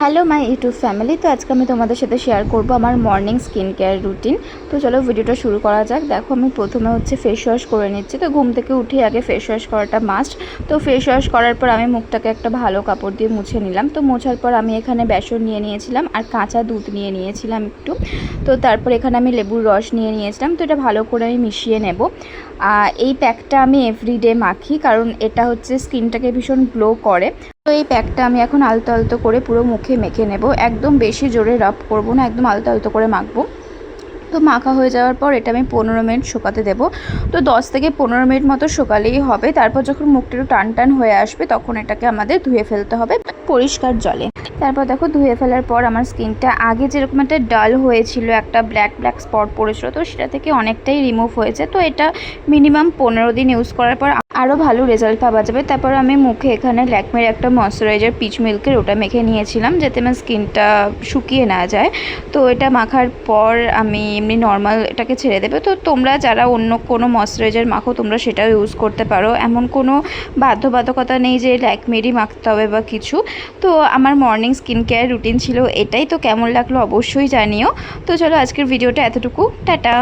Hello my YouTube family. তো আজকে আমি তোমাদের সাথে শেয়ার করব আমার মর্নিং স্কিন কেয়ার রুটিন। তো চলো ভিডিওটা শুরু করা যাক। দেখো আমি প্রথমে ফেস ওয়াশ করে নিচ্ছি। তো ঘুম থেকে উঠে আগে ফেস ওয়াশ করাটা মাস্ট। তো ফেস ওয়াশ করার পর আমি মুখটাকে একটা ভালো কাপড় দিয়ে মুছে নিলাম। তো মোছার পর আমি এখানে বেসন নিয়ে নিয়েছিলাম আর কাঁচা দুধ নিয়ে নিয়েছিলাম একটু। তো তারপর এখানে আমি লেবুর রস নিয়ে নিয়েছিলাম। তো এটা ভালো করে আমি মিশিয়ে নেব। এই প্যাকটা আমি এভরিডে মাখি, কারণ এটা স্কিনটাকে ভীষণ গ্লো করে। তো এই প্যাকটা আমি এখন আলতো আলতো করে পুরো মুখে মেখে নেব। একদম বেশি জোরে রাব করব না, একদম আলতো আলতো করে মাখবো। তো মাখা হয়ে যাওয়ার পর এটা আমি 15 মিনিট শুকাতে দেবো। তো 10 থেকে 15 মিনিট মতো শুকালেই হবে। তারপর যখন মুখটা একটু টান টান হয়ে আসবে তখন এটাকে আমাদের ধুয়ে ফেলতে হবে পরিষ্কার জলে। তারপর দেখো ধুয়ে ফেলার পর আমার স্কিনটা আগে যেরকম একটা ডাল হয়েছিল, একটা ব্ল্যাক ব্ল্যাক স্পট পড়েছিল, তো সেটা থেকে অনেকটাই রিমুভ হয়েছে। তো এটা মিনিমাম 15 দিন ইউজ করার পর আরও ভালো রেজাল্ট পাওয়া যাবে। তারপর আমি মুখে এখানে ল্যাকমের একটা ময়শ্চারাইজার পিচ মিল্কের ওটা মেখে নিয়েছিলাম, যাতে আমার স্কিনটা শুকিয়ে না যায়। তো এটা মাখার পর আমি এমনি নর্মাল এটাকে ছেড়ে দেবে। তো তোমরা যারা অন্য কোনো ময়শ্চারাইজার মাখো তোমরা সেটাও ইউজ করতে পারো, এমন কোনো বাধ্যবাধকতা নেই যে ল্যাকমেরই মাখতে হবে বা কিছু। তো আমার মর্নিং স্কিন কেয়ার রুটিন ছিল এটাই। তো কেমন লাগলো অবশ্যই জানিও। তো চলো আজকের ভিডিওটা এতটুকু, টাটা।